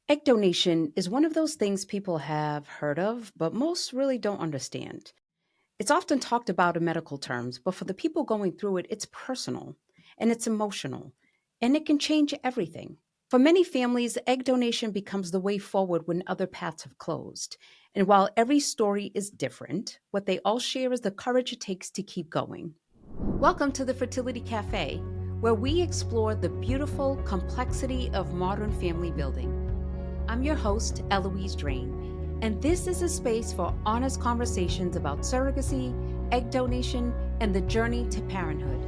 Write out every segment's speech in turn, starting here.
Egg donation is one of those things people have heard of, but most really don't understand. It's often talked about in medical terms, but for the people going through it, it's personal and it's emotional, and it can change everything. For many families, egg donation becomes the way forward when other paths have closed. And while every story is different, what they all share is the courage it takes to keep going. Welcome to the Fertility Cafe, where we explore the beautiful complexity of modern family building. I'm your host, Eloise Drain, and this is a space for honest conversations about surrogacy, egg donation, and the journey to parenthood.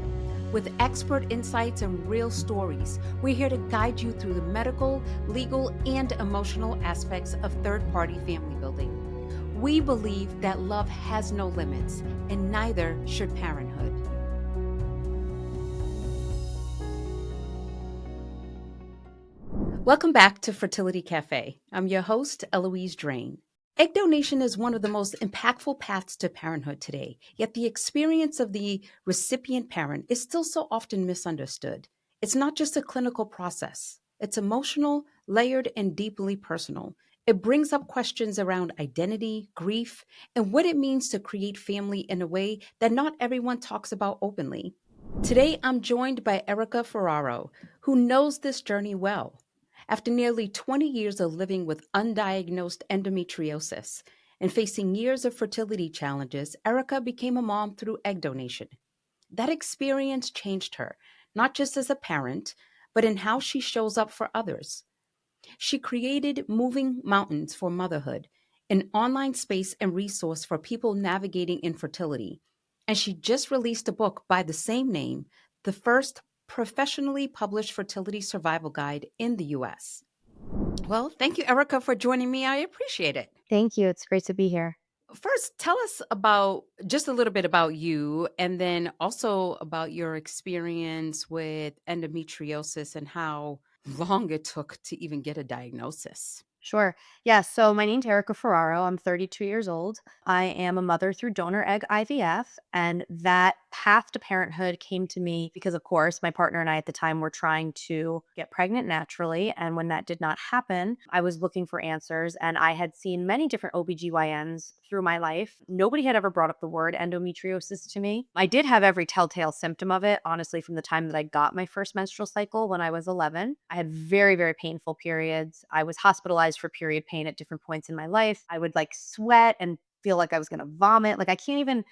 With expert insights and real stories, we're here to guide you through the medical, legal, and emotional aspects of third party family building. We believe that love has no limits, and neither should parenthood. Welcome back to Fertility Cafe. I'm your host, Eloise Drain. Egg donation is one of the most impactful paths to parenthood today, yet the experience of the recipient parent is still so often misunderstood. It's not just a clinical process, it's emotional, layered, and deeply personal. It brings up questions around identity, grief, and what it means to create family in a way that not everyone talks about openly. Today, I'm joined by Erica Ferraro, who knows this journey well. After nearly 20 years of living with undiagnosed endometriosis and facing years of fertility challenges, Erica became a mom through egg donation. That experience changed her, not just as a parent, but in how she shows up for others. She created Moving Mountains for Motherhood, an online space and resource for people navigating infertility. And she just released a book by the same name, the first professionally published fertility survival guide in the US. Well, thank you, Erica, for joining me. I appreciate it. Thank you. It's great to be here. First, tell us about just a little bit about you and then also about your experience with endometriosis and how long it took to even get a diagnosis. Sure. Yeah. So my name's Erica Ferraro. I'm 32 years old. I am a mother through donor egg IVF. And that path to parenthood came to me because, of course, my partner and I at the time were trying to get pregnant naturally. And when that did not happen, I was looking for answers. And I had seen many different OBGYNs through my life. Nobody had ever brought up the word endometriosis to me. I did have every telltale symptom of it, honestly, from the time that I got my first menstrual cycle when I was 11. I had very, very painful periods. I was hospitalized for period pain at different points in my life. I would like sweat and feel like I was going to vomit. Like I can't even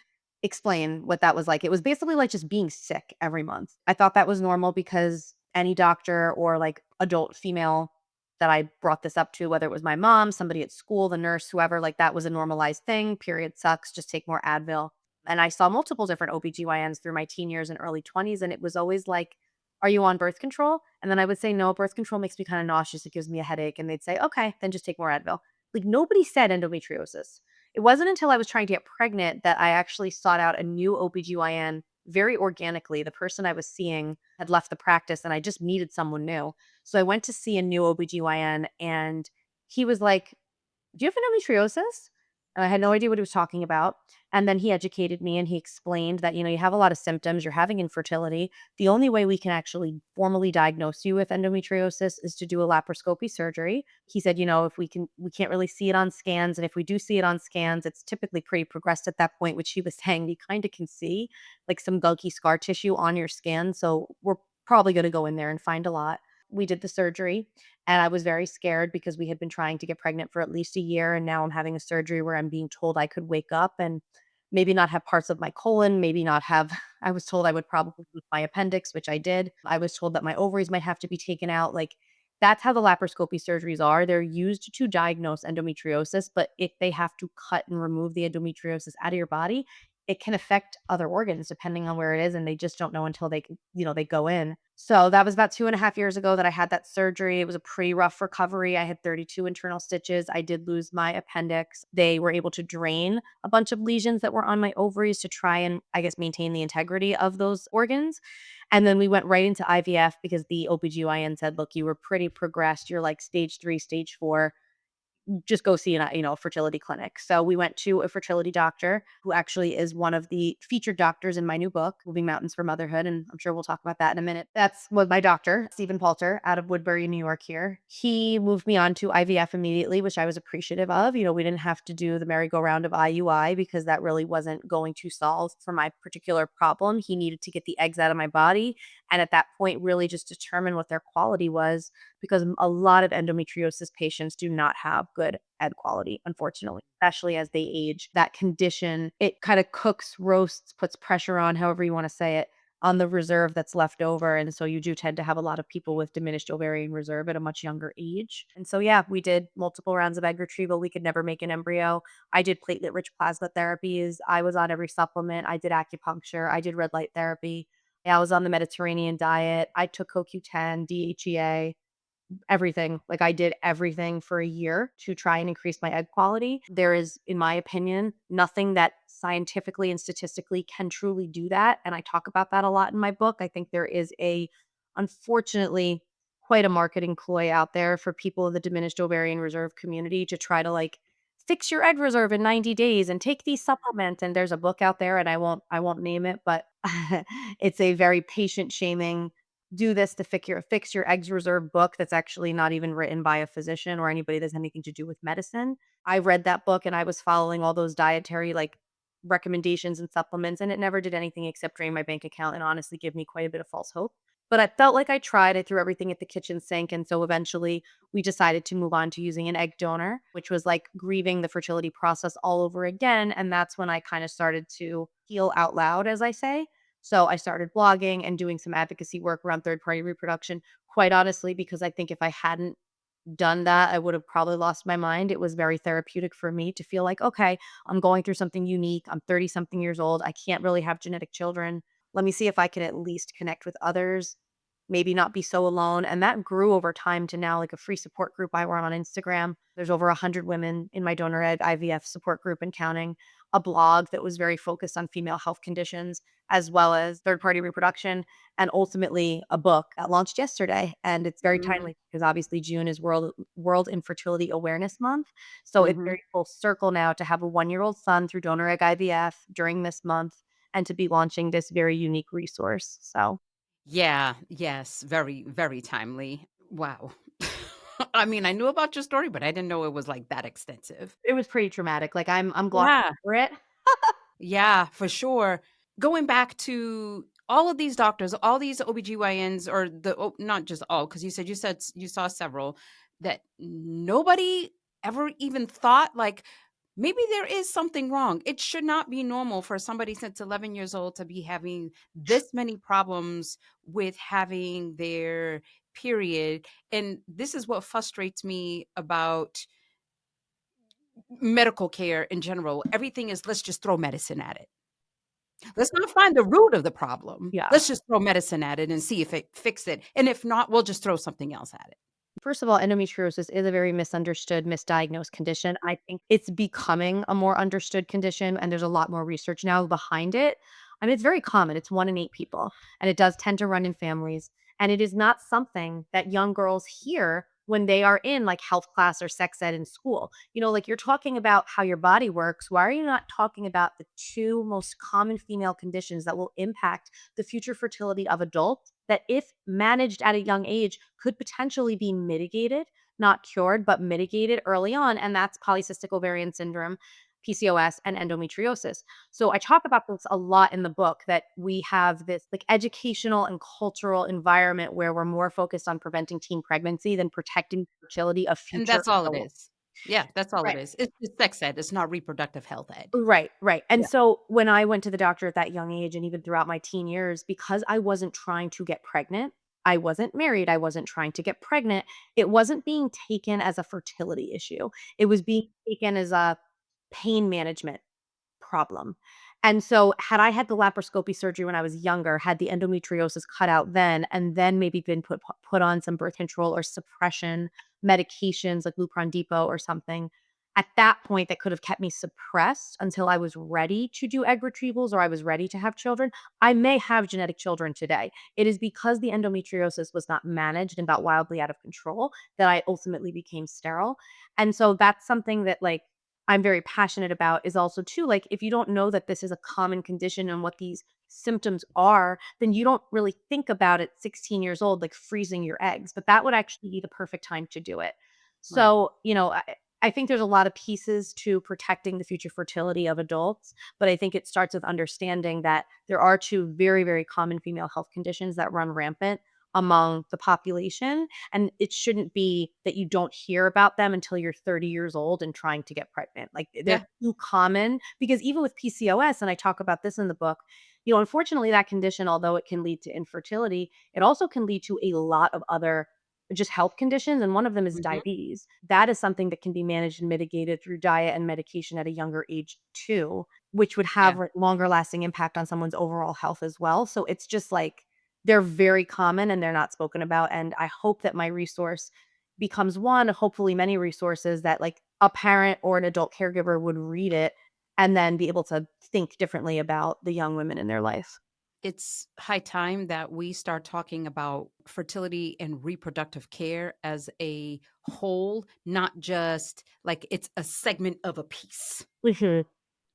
explain what that was like. It was basically like just being sick every month. I thought that was normal because any doctor or like adult female that I brought this up to, whether it was my mom, somebody at school, the nurse, whoever, like that was a normalized thing. Period sucks, just take more Advil. And I saw multiple different OBGYNs through my teen years and early 20s. And it was always like, are you on birth control? And then I would say, no, birth control makes me kind of nauseous. It gives me a headache. And they'd say, okay, then just take more Advil. Like nobody said endometriosis. It wasn't until I was trying to get pregnant that I actually sought out a new OBGYN very organically. The person I was seeing had left the practice and I just needed someone new. So I went to see a new OBGYN and he was like, do you have endometriosis? And I had no idea what he was talking about. And then he educated me and he explained that, you have a lot of symptoms, you're having infertility. The only way we can actually formally diagnose you with endometriosis is to do a laparoscopy surgery. He said, if we can't really see it on scans. And if we do see it on scans, it's typically pretty progressed at that point, which he was saying you kind of can see like some gunky scar tissue on your skin. So we're probably going to go in there and find a lot. We did the surgery and I was very scared because we had been trying to get pregnant for at least a year. And now I'm having a surgery where I'm being told I could wake up and maybe not have parts of my colon, maybe not have, I was told I would probably lose my appendix, which I did. I was told that my ovaries might have to be taken out. Like that's how the laparoscopy surgeries are. They're used to diagnose endometriosis, but if they have to cut and remove the endometriosis out of your body, it can affect other organs depending on where it is. And they just don't know until they go in. So that was about 2.5 years ago that I had that surgery. It was a pretty rough recovery. I had 32 internal stitches. I did lose my appendix. They were able to drain a bunch of lesions that were on my ovaries to try and, I guess, maintain the integrity of those organs. And then we went right into IVF because the OBGYN said, look, you were pretty progressed. You're like stage 3, stage 4. just go see a fertility clinic. So we went to a fertility doctor who actually is one of the featured doctors in my new book, Moving Mountains for Motherhood. And I'm sure we'll talk about that in a minute. That's what my doctor, Stephen Poulter, out of Woodbury, New York here. He moved me on to IVF immediately, which I was appreciative of. We didn't have to do the merry-go-round of IUI because that really wasn't going to solve for my particular problem. He needed to get the eggs out of my body. And at that point, really just determine what their quality was, because a lot of endometriosis patients do not have good egg quality, unfortunately, especially as they age. That condition, it kind of cooks, roasts, puts pressure on, however you want to say it, on the reserve that's left over. And so you do tend to have a lot of people with diminished ovarian reserve at a much younger age. And so, yeah, we did multiple rounds of egg retrieval. We could never make an embryo. I did platelet rich plasma therapies. I was on every supplement. I did acupuncture. I did red light therapy. Yeah, I was on the Mediterranean diet. I took CoQ10, DHEA, everything. Like, I did everything for a year to try and increase my egg quality. There is, in my opinion, nothing that scientifically and statistically can truly do that. And I talk about that a lot in my book. I think there is unfortunately, quite a marketing ploy out there for people in the diminished ovarian reserve community to try to like fix your egg reserve in 90 days and take these supplements. And there's a book out there, and I won't name it, but it's a very patient shaming, do this to fix your eggs reserve book that's actually not even written by a physician or anybody that has anything to do with medicine. I read that book and I was following all those dietary like recommendations and supplements, and it never did anything except drain my bank account and honestly give me quite a bit of false hope. But I felt like I tried. I threw everything at the kitchen sink. And so eventually we decided to move on to using an egg donor, which was like grieving the fertility process all over again. And that's when I kind of started to heal out loud, as I say. So I started blogging and doing some advocacy work around third party reproduction, quite honestly, because I think if I hadn't done that, I would have probably lost my mind. It was very therapeutic for me to feel like, okay, I'm going through something unique. I'm 30 something years old. I can't really have genetic children. Let me see if I can at least connect with others, maybe not be so alone. And that grew over time to now like a free support group I run on Instagram. There's over 100 women in my donor egg IVF support group and counting, a blog that was very focused on female health conditions as well as third party reproduction, and ultimately a book that launched yesterday. And it's very Mhm. timely because obviously June is World Infertility Awareness Month. So it's Mhm. very full circle now to have a 1-year-old son through donor egg IVF during this month and to be launching this very unique resource. So Yeah, yes, very, very timely. Wow. I mean, I knew about your story, but I didn't know it was, like, that extensive. it was pretty traumatic. Like I'm glossing Yeah. over it. Yeah, for sure. Going back to all of these doctors, all these OBGYNs or not just all, because you said you saw several that nobody ever even thought like maybe there is something wrong. It should not be normal for somebody since 11 years old to be having this many problems with having their period. And this is what frustrates me about medical care in general. Everything is let's just throw medicine at it. Let's not find the root of the problem. Yeah. Let's just throw medicine at it and see if it fix it, and if not, we'll just throw something else at it. First of all, endometriosis is a very misunderstood, misdiagnosed condition. I think it's becoming a more understood condition, and there's a lot more research now behind it. I mean, it's very common. It's 1 in 8 people, and it does tend to run in families. And it is not something that young girls hear when they are in like health class or sex ed in school. Like you're talking about how your body works. Why are you not talking about the two most common female conditions that will impact the future fertility of adults, that if managed at a young age could potentially be mitigated, not cured, but mitigated early on? And that's polycystic ovarian syndrome, PCOS, and endometriosis. So I talk about this a lot in the book, that we have this like educational and cultural environment where we're more focused on preventing teen pregnancy than protecting the fertility of And future that's all it adults. is. Yeah, that's all it Right. is. It's sex ed, it's not reproductive health ed. Right, right. And Yeah. so when I went to the doctor at that young age and even throughout my teen years, because I wasn't trying to get pregnant, I wasn't married, I wasn't trying to get pregnant, it wasn't being taken as a fertility issue. It was being taken as a pain management problem. And so had I had the laparoscopy surgery when I was younger, had the endometriosis cut out then, and then maybe been put on some birth control or suppression medications like Lupron Depot or something, At that point, that could have kept me suppressed until I was ready to do egg retrievals or I was ready to have children. I may have genetic children today. It is because the endometriosis was not managed and got wildly out of control that I ultimately became sterile. And so that's something that, like, I'm very passionate about is also too, like, if you don't know that this is a common condition and what these symptoms are, then you don't really think about it 16 years old, like freezing your eggs, but that would actually be the perfect time to do it. Right. So, I think there's a lot of pieces to protecting the future fertility of adults, but I think it starts with understanding that there are two very, very common female health conditions that run rampant among the population. And it shouldn't be that you don't hear about them until you're 30 years old and trying to get pregnant. Like they're Yeah. too common because even with PCOS, and I talk about this in the book, unfortunately, that condition, although it can lead to infertility, it also can lead to a lot of other just health conditions, and one of them is Hmm. diabetes. That is something that can be managed and mitigated through diet and medication at a younger age too, which would Yeah. have longer lasting impact on someone's overall health as well. So it's just like they're very common and they're not spoken about. And I hope that my resource becomes one, hopefully many resources that like a parent or an adult caregiver would read it and then be able to think differently about the young women in their life. It's high time that we start talking about fertility and reproductive care as a whole, not just like it's a segment of a piece. Mhm.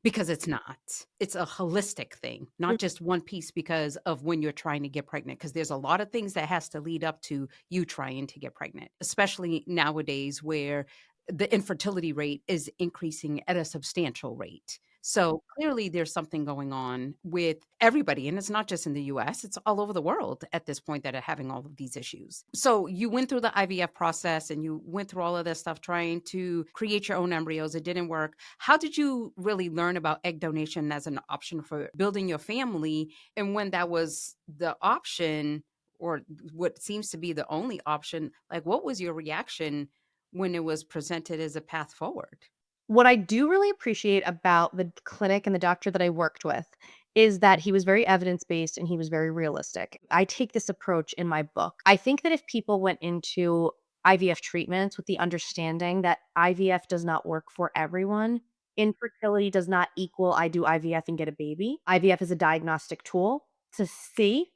Because it's not. It's a holistic thing, not just one piece because of when you're trying to get pregnant, because there's a lot of things that has to lead up to you trying to get pregnant, especially nowadays where the infertility rate is increasing at a substantial rate. So clearly there's something going on with everybody, and it's not just in the US, it's all over the world at this point that are having all of these issues. So you went through the IVF process and you went through all of this stuff trying to create your own embryos. It didn't work. How did you really learn about egg donation as an option for building your family? And when that was the option, or what seems to be the only option, like what was your reaction when it was presented as a path forward? What I do really appreciate about the clinic and the doctor that I worked with is that he was very evidence based and he was very realistic. I take this approach in my book. I think that if people went into IVF treatments with the understanding that IVF does not work for everyone, infertility does not equal I do IVF and get a baby. IVF is a diagnostic tool to see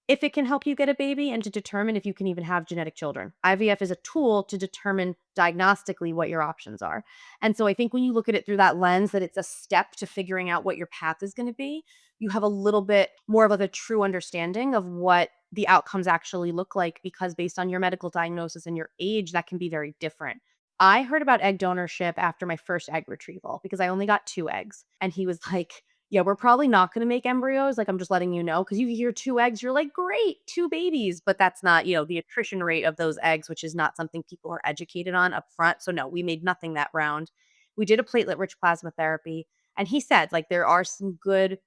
if it can help you get a baby and to determine if you can even have genetic children. IVF is a tool to determine diagnostically what your options are. And so I think when you look at it through that lens, that it's a step to figuring out what your path is going to be, you have a little bit more of a true understanding of what the outcomes actually look like because based on your medical diagnosis and your age, that can be very different. I heard about egg donorship after my first egg retrieval because I only got 2 eggs. And he was like, yeah, we're probably not going to make embryos. Like, I'm just letting you know because you hear 2 eggs, you're like, great, 2 babies. But that's not, the attrition rate of those eggs, which is not something people are educated on up front. So, no, we made nothing that round. We did a platelet rich plasma therapy. And he said, like, there are some good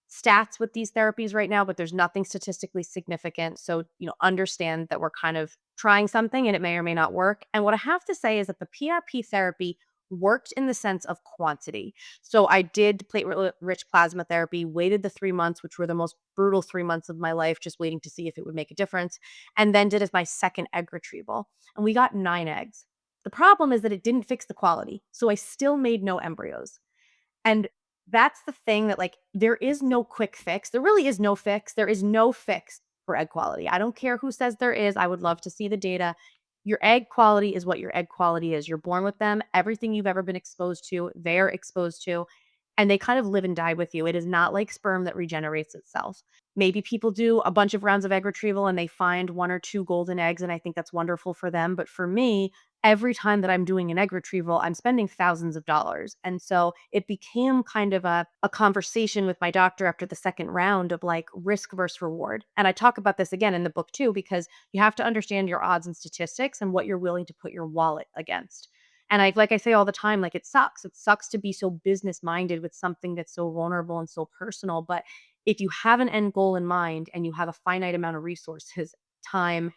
stats with these therapies right now, but there's nothing statistically significant. So, understand that we're kind of trying something and it may or may not work. And what I have to say is that the PRP therapy worked in the sense of quantity. So I did platelet rich plasma therapy, waited the 3 months, which were the most brutal 3 months of my life, just waiting to see if it would make a difference, and then did as my second egg retrieval. And we got 9 eggs. The problem is that it didn't fix the quality. So I still made no embryos. And that's the thing that, like, there is no quick fix. There really is no fix. There is no fix for egg quality. I don't care who says there is. I would love to see the data. Your egg quality is what your egg quality is. You're born with them. Everything you've ever been exposed to, they're exposed to, and they kind of live and die with you. It is not like sperm that regenerates itself. Maybe people do a bunch of rounds of egg retrieval and they find 1 or 2 golden eggs, and I think that's wonderful for them. But for me, every time that I'm doing an egg retrieval, I'm spending thousands of dollars. And so it became kind of a conversation with my doctor after the second round of like risk versus reward. And I talk about this again in the book too, because you have to understand your odds and statistics and what you're willing to put your wallet against. And like I say all the time, like it sucks. It sucks to be so business minded with something that's so vulnerable and so personal. But if you have an end goal in mind and you have a finite amount of resources, time,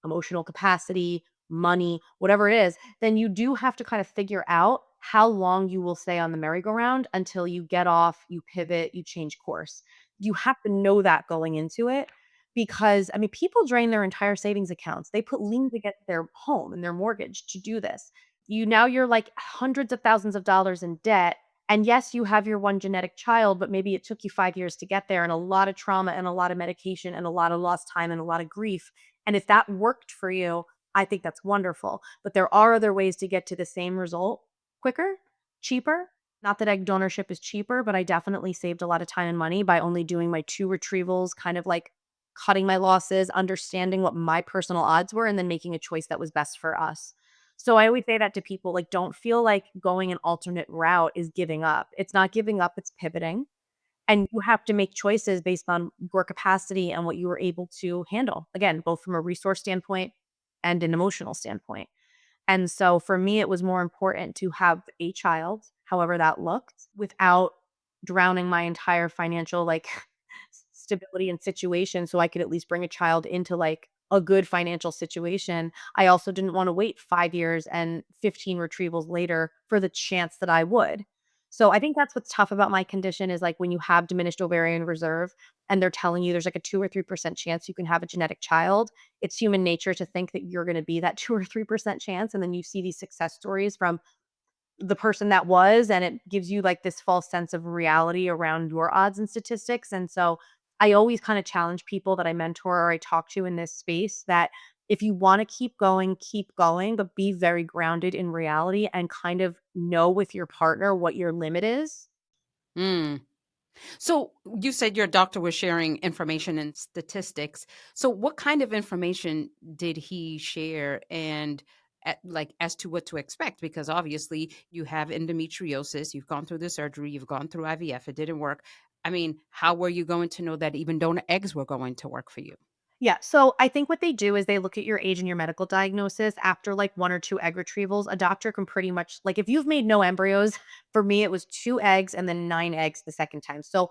emotional capacity, money, whatever it is, then you do have to kind of figure out how long you will stay on the merry-go-round until you get off, you pivot, you change course. You have to know that going into it because, I mean, people drain their entire savings accounts. They put liens against their home and their mortgage to do this. you're like hundreds of thousands of dollars in debt. And yes, you have your one genetic child, but maybe it took you 5 years to get there and a lot of trauma and a lot of medication and a lot of lost time and a lot of grief. And if that worked for you, I think that's wonderful. But there are other ways to get to the same result quicker, cheaper. Not that egg donorship is cheaper, but I definitely saved a lot of time and money by only doing my two retrievals, kind of like cutting my losses, understanding what my personal odds were, and then making a choice that was best for us. So I always say that to people, like, don't feel like going an alternate route is giving up. It's not giving up, it's pivoting. And you have to make choices based on your capacity and what you were able to handle. Again, both from a resource standpoint and an emotional standpoint. And so for me, it was more important to have a child, however that looked, without drowning my entire financial like stability and situation so I could at least bring a child into like a good financial situation. I also didn't want to wait 5 years and 15 retrievals later for the chance that I would. So I think that's what's tough about my condition is like when you have diminished ovarian reserve and they're telling you there's like a 2 or 3% chance you can have a genetic child, it's human nature to think that you're gonna be that 2 or 3% chance, and then you see these success stories from the person that was, and it gives you, like, this false sense of reality around your odds and statistics, and so I always kinda challenge people that I mentor or I talk to in this space that if you wanna keep going, but be very grounded in reality and kind of know with your partner what your limit is. Mm. So you said your doctor was sharing information and statistics. So what kind of information did he share and like as to what to expect? Because obviously you have endometriosis, you've gone through the surgery, you've gone through IVF, it didn't work. I mean, how were you going to know that even donor eggs were going to work for you? Yeah, so I think what they do is they look at your age and your medical diagnosis. After like 1 or 2 egg retrievals, a doctor can pretty much like if you've made no embryos, for me it was 2 eggs and then 9 eggs the second time. So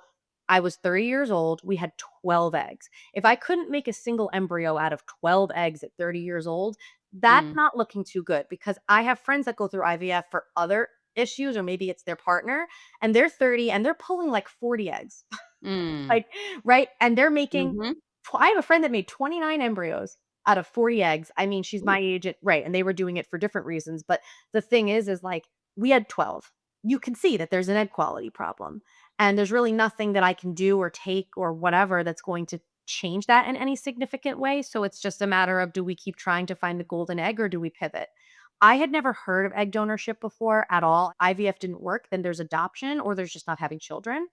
I was 30 years old, we had 12 eggs. If I couldn't make a single embryo out of 12 eggs at 30 years old, that's Mm, not looking too good because I have friends that go through IVF for other issues or maybe it's their partner and they're 30 and they're pulling like 40 eggs. mm, Like, right? And they're making mm-hmm. I have a friend that made 29 embryos out of 40 eggs. I mean, she's my Ooh, age at right, and they were doing it for different reasons, but the thing is like, we had 12. You can see that there's an egg quality problem, and there's really nothing that I can do or take or whatever that's going to change that in any significant way, so it's just a matter of do we keep trying to find the golden egg or do we pivot? I had never heard of egg donorship before at all. IVF didn't work, then there's adoption or there's just not having children.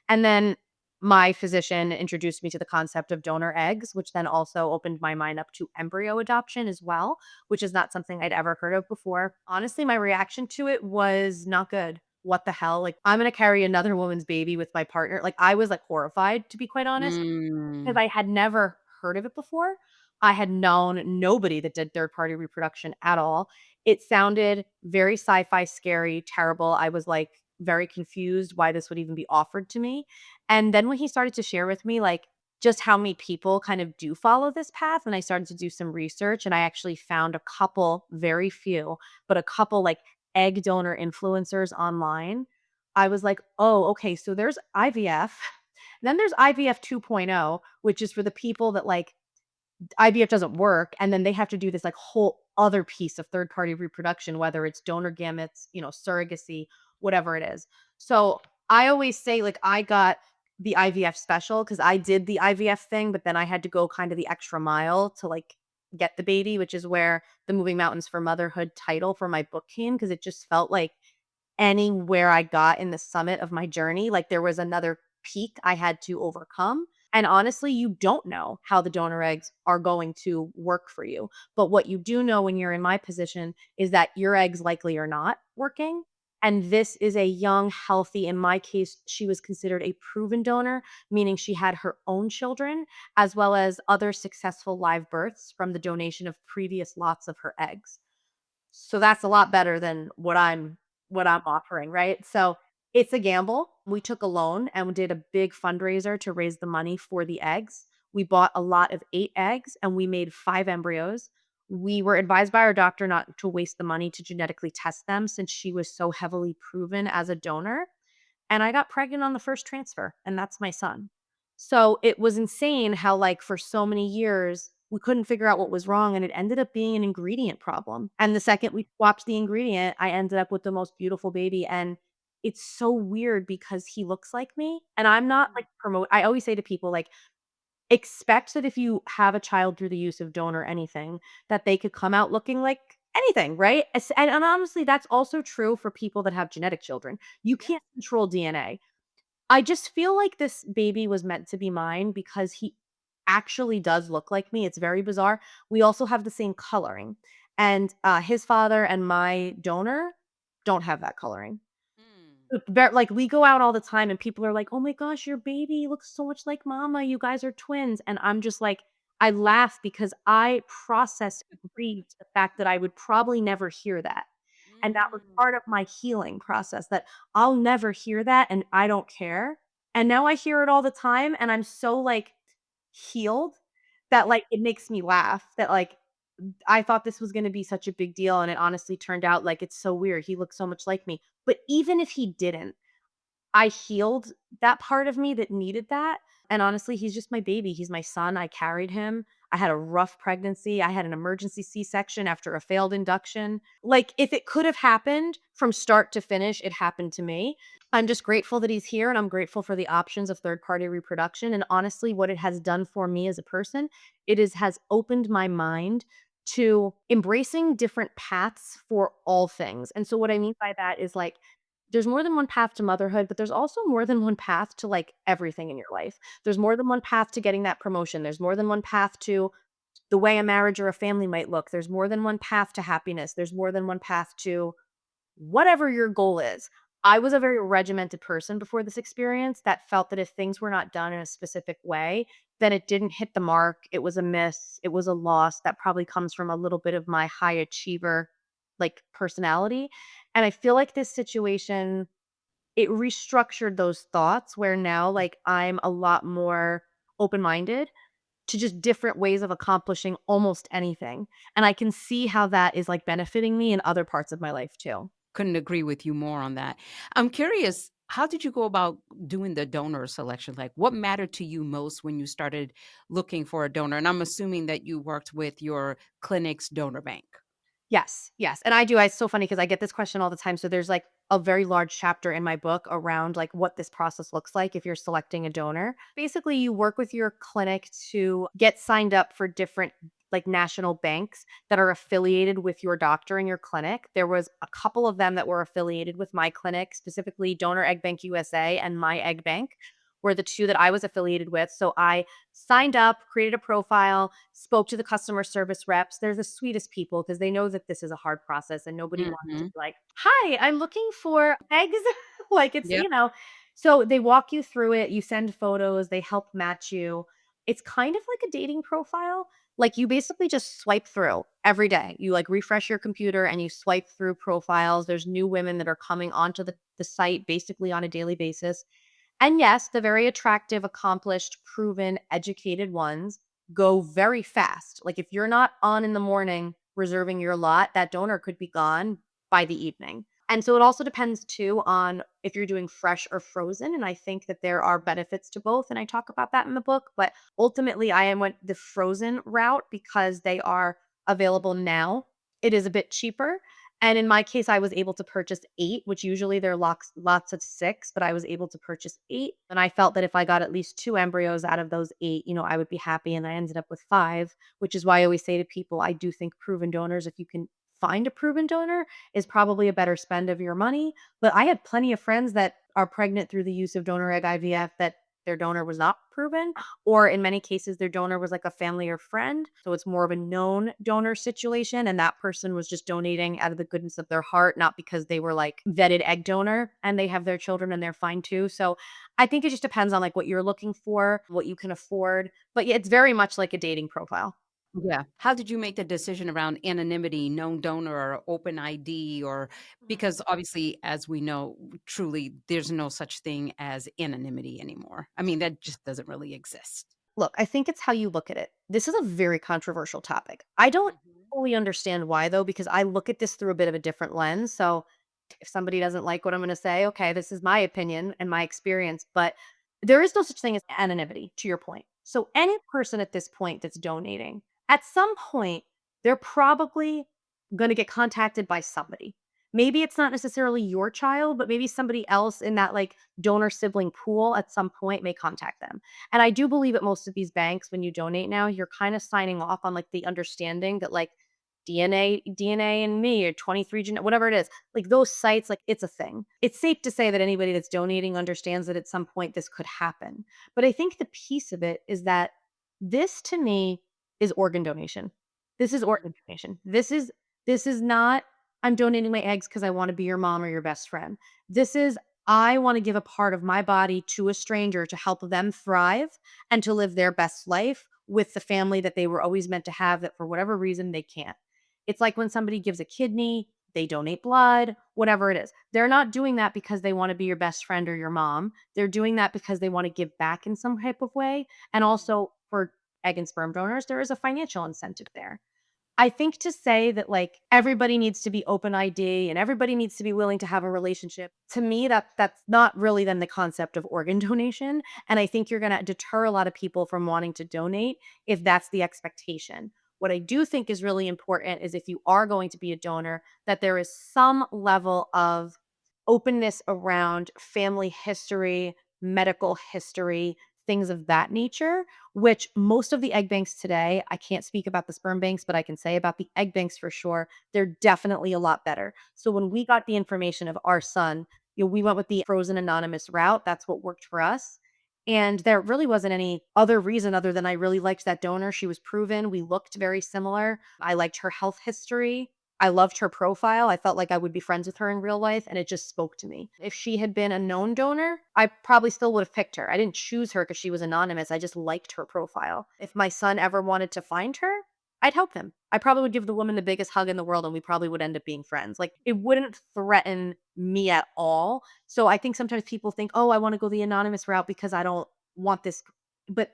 And then my physician introduced me to the concept of donor eggs, which then also opened my mind up to embryo adoption as well, which is not something I'd ever heard of before. Honestly, my reaction to it was not good. What the hell? Like, I'm going to carry another woman's baby with my partner. Like, I was like horrified, to be quite honest. Because mm, I had never heard of it before. I had known nobody that did third party reproduction at all. It sounded very sci-fi, scary, terrible. I was, like, very confused why this would even be offered to me. And then when he started to share with me, like, just how many people kind of do follow this path, and I started to do some research, and I actually found a couple, very few, but a couple, like, egg donor influencers online. I was like, "Oh, okay, so there's IVF, then there's IVF 2.0, which is for the people that, like, IVF doesn't work, and then they have to do this, like, whole other piece of third party reproduction, whether it's donor gametes, surrogacy, whatever it is. So, I always say, like, I got the IVF special because I did the IVF thing, but then I had to go kind of the extra mile to, like, get the baby, which is where the Moving Mountains for Motherhood title for my book came because it just felt like anywhere I got in the summit of my journey, like, there was another peak I had to overcome, and honestly, you don't know how the donor eggs are going to work for you, but what you do know when you're in my position is that your eggs likely are not working, and this is a young, healthy in my case, she was considered a proven donor, meaning she had her own children, as well as other successful live births from the donation of previous lots of her eggs. So that's a lot better than what I'm offering, right? So it's a gamble. We took a loan and we did a big fundraiser to raise the money for the eggs. We bought a lot of 8 eggs and we made 5 embryos. We were advised by our doctor not to waste the money to genetically test them since she was so heavily proven as a donor. And I got pregnant on the first transfer, and that's my son. So it was insane how, like, for so many years, We couldn't figure out what was wrong, and it ended up being an ingredient problem. And the second we swapped the ingredient, I ended up with the most beautiful baby. And it's so weird because he looks like me. And I'm not like I always say to people, like, expect that if you have a child through the use of donor anything, that they could come out looking like anything, right? And honestly, that's also true for people that have genetic children. You Yes. can't control DNA. I just feel like this baby was meant to be mine because he actually does look like me. It's very bizarre. We also have the same coloring. And his father and my donor don't have that coloring. Mm. Like, we go out all the time and people are like, "Oh my gosh, your baby looks so much like mama. You guys are twins." And I'm just like, I laugh because I processed and grieved the fact that I would probably never hear that. And that was Mm. part of my healing process, that I'll never hear that and I don't care. And now I hear it all the time and I'm so, like, healed that, like, it makes me laugh that, like, I thought this was gonna be such a big deal, and it honestly turned out, like, it's so weird. He looks so much like me. But even if he didn't, I healed that part of me that needed that, and honestly, he's just my baby. He's my son. I carried him. I had a rough pregnancy. I had an emergency C-section after a failed induction. Like, if it could have happened from start to finish, it happened to me. I'm just grateful that he's here, and I'm grateful for the options of third-party reproduction, and honestly, what it has done for me as a person, has opened my mind to embracing different paths for all things. And so what I mean by that is, like, there's more than one path to motherhood, but there's also more than one path to, like, everything in your life. There's more than one path to getting that promotion. There's more than one path to the way a marriage or a family might look. There's more than one path to happiness. There's more than one path to whatever your goal is. I was a very regimented person before this experience that felt that if things were not done in a specific way, then it didn't hit the mark. It was a miss. It was a loss. That probably comes from a little bit of my high achiever, like, personality. And I feel like this situation, it restructured those thoughts where now, like, I'm a lot more open-minded to just different ways of accomplishing almost anything. And I can see how that is, like, benefiting me in other parts of my life too. Couldn't agree with you more on that. I'm curious, how did you go about doing the donor selection? Like, what mattered to you most when you started looking for a donor? And I'm assuming that you worked with your clinic's donor bank. Yes, yes, and I do. It's so funny because I get this question all the time. So there's, like, a very large chapter in my book around, like, what this process looks like if you're selecting a donor. Basically, you work with your clinic to get signed up for different, like, national banks that are affiliated with your doctor and your clinic. There was a couple of them that were affiliated with my clinic, specifically Donor Egg Bank USA and My Egg Bank were the 2 that I was affiliated with. So I signed up, created a profile, spoke to the customer service reps. They're the sweetest people because they know that this is a hard process and nobody wants to Mhm. be like, "Hi, I'm looking for eggs." Like, it's, Yep. so they walk you through it, you send photos, they help match you. It's kind of like a dating profile. Like, you basically just swipe through every day. You, like, refresh your computer and you swipe through profiles. There's new women that are coming onto the site basically on a daily basis. And yes, the very attractive, accomplished, proven, educated ones go very fast. Like, if you're not on in the morning reserving your lot, that donor could be gone by the evening. And so it also depends too on if you're doing fresh or frozen. And I think that there are benefits to both. And I talk about that in the book. But ultimately, I went the frozen route because they are available now. It is a bit cheaper. And in my case, I was able to purchase 8, which usually there are lots of 6, but I was able to purchase 8, and I felt that if I got at least 2 embryos out of those 8, I would be happy, and I ended up with 5, which is why I always say to people, I do think proven donors, if you can find a proven donor, is probably a better spend of your money. But I had plenty of friends that are pregnant through the use of donor egg IVF that their donor was not proven, or in many cases their donor was like a family or friend, so it's more of a known donor situation, and that person was just donating out of the goodness of their heart, not because they were like vetted egg donor and they have their children and they're fine too. So I think it just depends on, like, what you're looking for, what you can afford, but yeah, it's very much like a dating profile. Yeah. How did you make the decision around anonymity, known donor, or open ID? Or because obviously, as we know, truly, there's no such thing as anonymity anymore. I mean, that just doesn't really exist. Look, I think it's how you look at it. This is a very controversial topic. I don't Mhm. fully understand why, though, because I look at this through a bit of a different lens. So if somebody doesn't like what I'm going to say, okay, this is my opinion and my experience, but there is no such thing as anonymity, to your point. So any person at this point that's donating, at some point, they're probably gonna get contacted by somebody. Maybe it's not necessarily your child, but maybe somebody else in that, like, donor sibling pool at some point may contact them. And I do believe at most of these banks, when you donate now, you're kinda signing off on, like, the understanding that, like, DNA and me or 23 whatever it is, like, those sites, like, it's a thing. It's safe to say that anybody that's donating understands that at some point this could happen. But I think the piece of it is that this to me is organ donation. This is organ donation. This is not, "I'm donating my eggs because I wanna be your mom or your best friend." This is, "I wanna give a part of my body to a stranger to help them thrive and to live their best life with the family that they were always meant to have that for whatever reason they can't." It's like when somebody gives a kidney, they donate blood, whatever it is. They're not doing that because they wanna be your best friend or your mom. They're doing that because they wanna give back in some type of way, and also for egg and sperm donors, there is a financial incentive there. I think to say that, like, everybody needs to be open ID and everybody needs to be willing to have a relationship, to me, that's not really then the concept of organ donation, and I think you're gonna deter a lot of people from wanting to donate if that's the expectation. What I do think is really important is if you are going to be a donor, that there is some level of openness around family history, medical history, things of that nature, which most of the egg banks today, I can't speak about the sperm banks, but I can say about the egg banks for sure, they're definitely a lot better. So when we got the information of our son, we went with the frozen anonymous route. That's what worked for us. And there really wasn't any other reason other than I really liked that donor. She was proven. We looked very similar. I liked her health history. I loved her profile. I felt like I would be friends with her in real life, and it just spoke to me. If she had been a known donor, I probably still would have picked her. I didn't choose her because she was anonymous. I just liked her profile. If my son ever wanted to find her, I'd help him. I probably would give the woman the biggest hug in the world, and we probably would end up being friends. Like, it wouldn't threaten me at all. So I think sometimes people think, oh, I want to go the anonymous route because I don't want this. But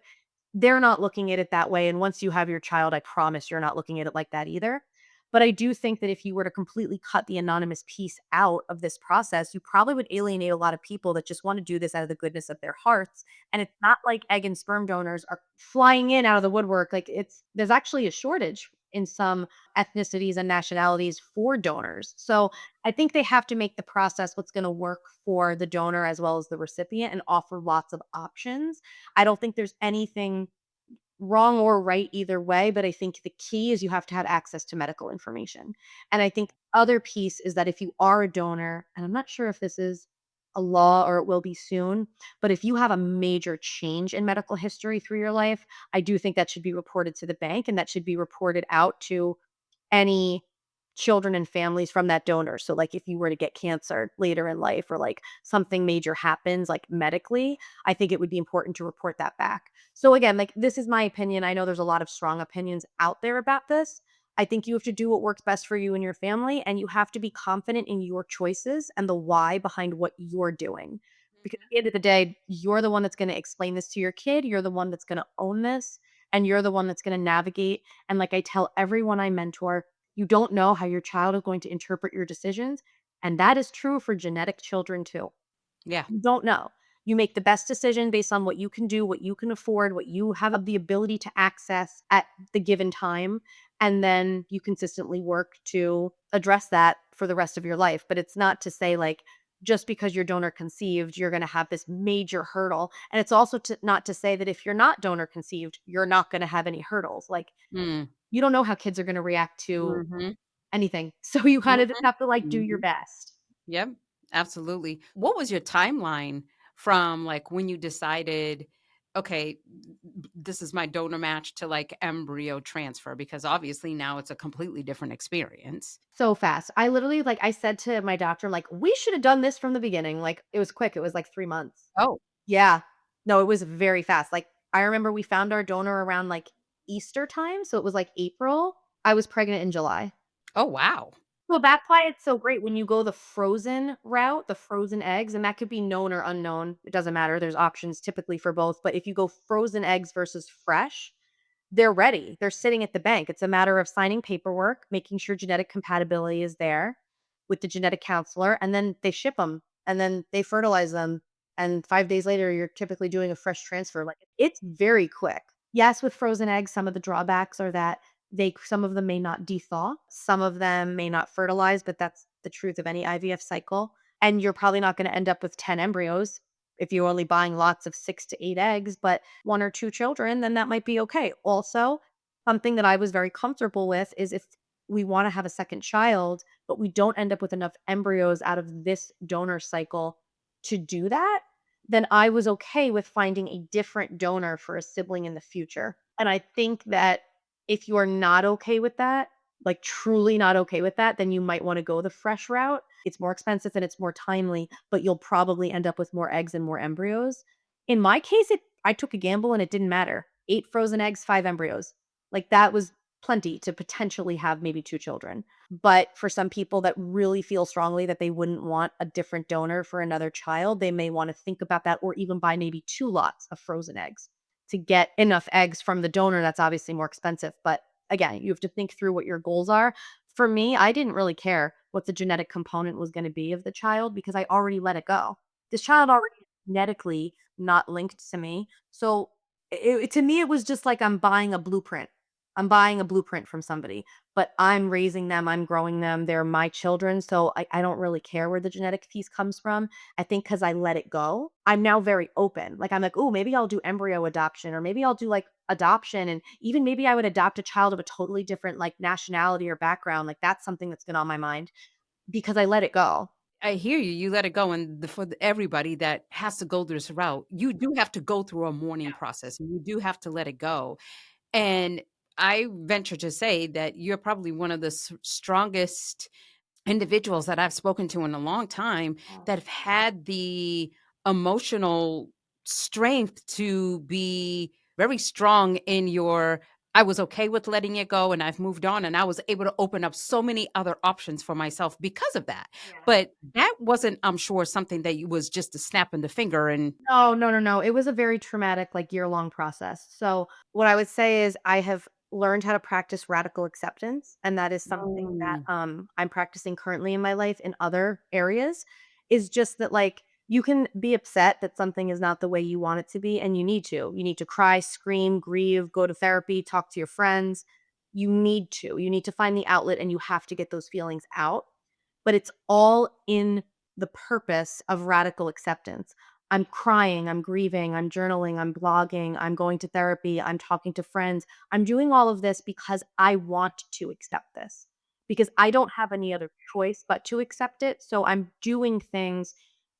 they're not looking at it that way, and once you have your child, I promise you're not looking at it like that either. But I do think that if you were to completely cut the anonymous piece out of this process, you probably would alienate a lot of people that just want to do this out of the goodness of their hearts. And it's not like egg and sperm donors are flying in out of the woodwork. Like, there's actually a shortage in some ethnicities and nationalities for donors. So I think they have to make the process what's going to work for the donor as well as the recipient and offer lots of options. I don't think there's anything wrong or right either way, but I think the key is you have to have access to medical information. And I think other piece is that if you are a donor, and I'm not sure if this is a law or it will be soon, but if you have a major change in medical history through your life, I do think that should be reported to the bank and that should be reported out to any children and families from that donor. So, like, if you were to get cancer later in life or, like, something major happens, like, medically, I think it would be important to report that back. So, again, like, this is my opinion. I know there's a lot of strong opinions out there about this. I think you have to do what works best for you and your family, and you have to be confident in your choices and the why behind what you're doing. Because at the end of the day, you're the one that's gonna explain this to your kid, you're the one that's gonna own this, and you're the one that's gonna navigate. And like I tell everyone I mentor, you don't know how your child is going to interpret your decisions, and that is true for genetic children too. Yeah. You don't know. You make the best decision based on what you can do, what you can afford, what you have the ability to access at the given time, and then you consistently work to address that for the rest of your life. But it's not to say, like, just because you're donor conceived, you're going to have this major hurdle. And it's also not to say that if you're not donor conceived, you're not going to have any hurdles. Like, Mm. you don't know how kids are gonna react to Mhm. anything. So you kinda just Mhm. have to, like, do your Mhm. best. Yep, absolutely. What was your timeline from, like, when you decided, "Okay, this is my donor match," to, like, embryo transfer? Because obviously now it's a completely different experience. So fast. I literally, like, I said to my doctor, I'm like, "We should have done this from the beginning." Like, it was quick, it was, like, 3 months. Oh. Yeah. No, it was very fast. Like, I remember we found our donor around, like, Easter time, so it was, like, April. I was pregnant in July. Oh, wow. So that's why it's so great when you go the frozen route, the frozen eggs, and that could be known or unknown. It doesn't matter. There's options typically for both, but if you go frozen eggs versus fresh, they're ready. They're sitting at the bank. It's a matter of signing paperwork, making sure genetic compatibility is there with the genetic counselor, and then they ship them, and then they fertilize them, and 5 days later, you're typically doing a fresh transfer. Like, it's very quick. Yes, with frozen eggs, some of the drawbacks are that some of them may not de-thaw, some of them may not fertilize, but that's the truth of any IVF cycle, and you're probably not gonna end up with 10 embryos if you're only buying lots of 6 to 8 eggs, but 1 or 2 children, then that might be okay. Also, something that I was very comfortable with is if we wanna have a second child, but we don't end up with enough embryos out of this donor cycle to do that, then I was okay with finding a different donor for a sibling in the future. And I think that if you're not okay with that, like truly not okay with that, then you might want to go the fresh route. It's more expensive and it's more timely, but you'll probably end up with more eggs and more embryos. In my case, I took a gamble and it didn't matter. 8 frozen eggs, 5 embryos. Like that was plenty to potentially have maybe 2 children. But for some people that really feel strongly that they wouldn't want a different donor for another child, they may want to think about that or even buy maybe 2 lots of frozen eggs to get enough eggs from the donor. That's obviously more expensive. But again, you have to think through what your goals are. For me, I didn't really care what the genetic component was going to be of the child because I already let it go. This child already genetically not linked to me. So to me, it was just like I'm buying a blueprint. I'm buying a blueprint from somebody, but I'm raising them, I'm growing them, they're my children, so I don't really care where the genetic piece comes from. I think because I let it go, I'm now very open. Like, I'm like, "Oh, maybe I'll do embryo adoption, or maybe I'll do, like, adoption, and even maybe I would adopt a child of a totally different, like, nationality or background." Like, that's something that's been on my mind because I let it go. I hear you. You let it go, and everybody that has to go this route, you do have to go through a mourning process, and you do have to let it go. And I venture to say that you're probably one of the strongest individuals that I've spoken to in a long time that have had the emotional strength to be very strong in your I was okay with letting it go and I've moved on and I was able to open up so many other options for myself because of that. Yeah. But that wasn't, I'm sure, something that you was just a snap in the finger and No, no, no, no. It was a very traumatic, like, year-long process. So, what I would say is I have learned how to practice radical acceptance, and that is something that, mm, I'm practicing currently in my life in other areas, is just that, like, you can be upset that something is not the way you want it to be, and you need to. You need to cry, scream, grieve, go to therapy, talk to your friends. You need to. You need to find the outlet, and you have to get those feelings out, but it's all in the purpose of radical acceptance. I'm crying, I'm grieving, I'm journaling, I'm blogging, I'm going to therapy, I'm talking to friends. I'm doing all of this because I want to accept this, because I don't have any other choice but to accept it. So I'm doing things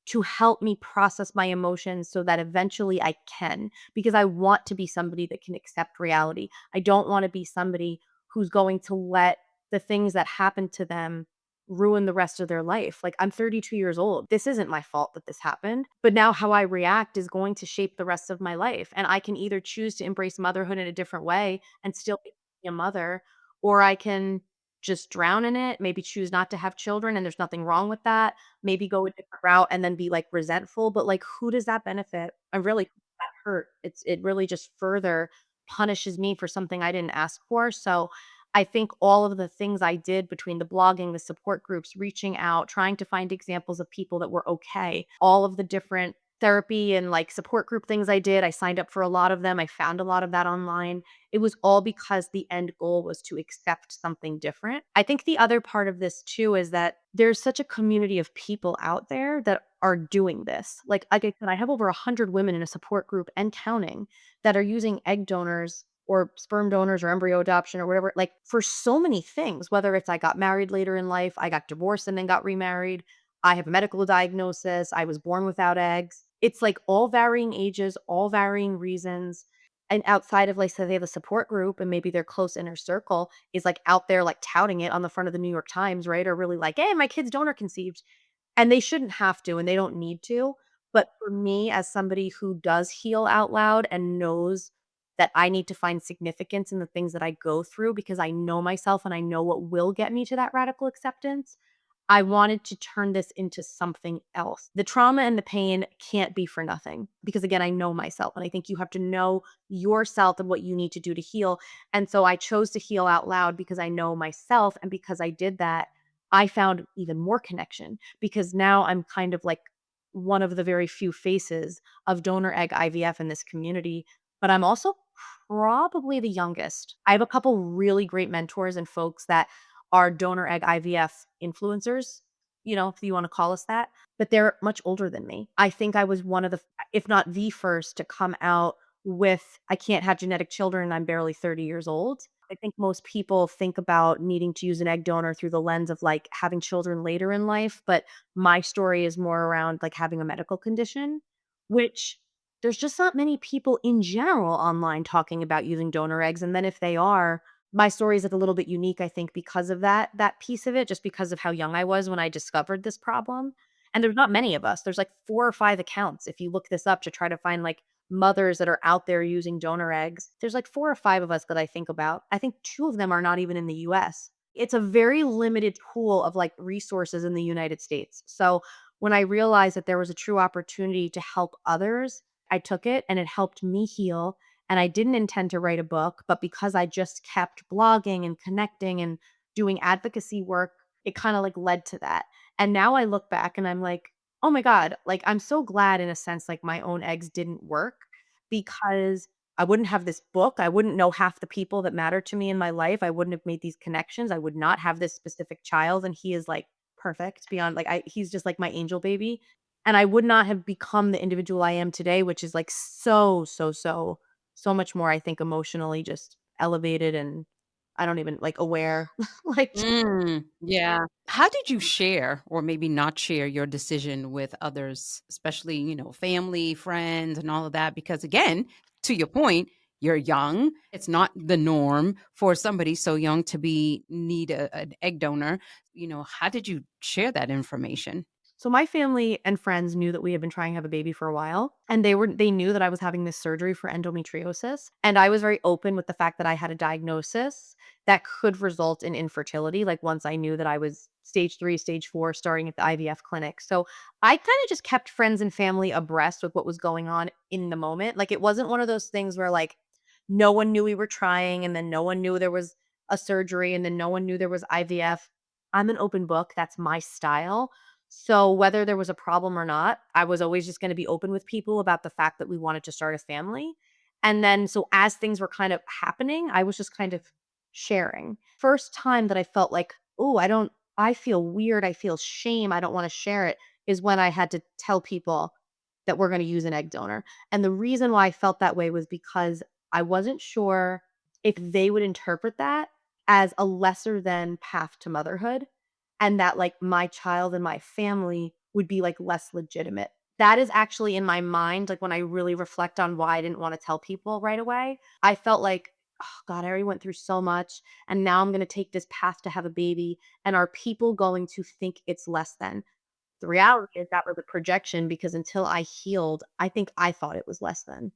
to help me process my emotions so that eventually I can, because I want to be somebody that can accept reality. I don't want to be somebody who's going to let the things that happen to them ruin the rest of their life. Like, I'm 32 years old. This isn't my fault that this happened, but now how I react is going to shape the rest of my life. And I can either choose to embrace motherhood in a different way and still be a mother, or I can just drown in it, maybe choose not to have children and there's nothing wrong with that. Maybe go a different route and then be like resentful, but like who does that benefit? I really that hurt. It really just further punishes me for something I didn't ask for. So I think all of the things I did between the blogging, the support groups, reaching out, trying to find examples of people that were okay, all of the different therapy and like support group things I did, I signed up for a lot of them. I found a lot of that online. It was all because the end goal was to accept something different. I think the other part of this too is that there's such a community of people out there that are doing this. Like I said, I have over 100 women in a support group and counting that are using egg donors or sperm donors or embryo adoption or whatever, like for so many things, whether it's I got married later in life, I got divorced and then got remarried, I have a medical diagnosis, I was born without eggs. It's like all varying ages, all varying reasons. And outside of like, say they have a support group and maybe their close inner circle is like out there like touting it on the front of the New York Times, right? Or really like, hey, my kid's donor conceived. And they shouldn't have to and they don't need to. But for me, as somebody who does heal out loud and knows that I need to find significance in the things that I go through because I know myself and I know what will get me to that radical acceptance, I wanted to turn this into something else. The trauma and the pain can't be for nothing because, again, I know myself. And I think you have to know yourself and what you need to do to heal. And so I chose to heal out loud because I know myself. And because I did that, I found even more connection because now I'm kind of like one of the very few faces of donor egg IVF in this community. But I'm also Probably the youngest. I have a couple really great mentors and folks that are donor egg IVF influencers, if you wanna call us that, but they're much older than me. I think I was one of the if not the first to come out with, "I can't have genetic children, and I'm barely 30 years old." I think most people think about needing to use an egg donor through the lens of, like, having children later in life, but my story is more around, like, having a medical condition, which there's just not many people in general online talking about using donor eggs, and then if they are, my story is, like, a little bit unique, I think, because of that piece of it, just because of how young I was when I discovered this problem, and there's not many of us. There's, like, 4 or 5 accounts if you look this up to try to find, like, mothers that are out there using donor eggs. There's, like, 4 or 5 of us that I think about. I think 2 of them are not even in the US. It's a very limited pool of, like, resources in the United States. So, when I realized that there was a true opportunity to help others, I took it and it helped me heal, and I didn't intend to write a book, but because I just kept blogging and connecting and doing advocacy work, it kinda, like, led to that. And now I look back and I'm like, "Oh my god," like, I'm so glad in a sense, like, my own eggs didn't work because I wouldn't have this book, I wouldn't know half the people that matter to me in my life, I wouldn't have made these connections, I would not have this specific child, and he is, like, perfect beyond like, he's just like my angel baby. And I would not have become the individual I am today, which is like so much more, I think, emotionally just elevated and I don't even like aware. like Yeah. How did you share or maybe not share your decision with others, especially, family, friends, and all of that? Because again, to your point, you're young. It's not the norm for somebody so young to be need an egg donor. How did you share that information? So my family and friends knew that we had been trying to have a baby for a while, and they knew that I was having this surgery for endometriosis, and I was very open with the fact that I had a diagnosis that could result in infertility, like, once I knew that I was stage 3, stage 4, starting at the IVF clinic. So I kinda just kept friends and family abreast with what was going on in the moment. Like, it wasn't one of those things where, like, no one knew we were trying, and then no one knew there was a surgery, and then no one knew there was IVF. I'm an open book, that's my style. So whether there was a problem or not, I was always just gonna be open with people about the fact that we wanted to start a family. And then so as things were kind of happening, I was just kind of sharing. First time that I felt like, "Oh, I feel weird, I feel shame, I don't wanna share it," is when I had to tell people that we're gonna use an egg donor. And the reason why I felt that way was because I wasn't sure if they would interpret that as a lesser than path to motherhood and that, like, my child and my family would be, like, less legitimate. That is actually in my mind, like, when I really reflect on why I didn't wanna tell people right away, I felt like, "Oh god, I already went through so much, and now I'm gonna take this path to have a baby, and are people going to think it's less than?" The reality is that was a projection because until I healed, I think I thought it was less than.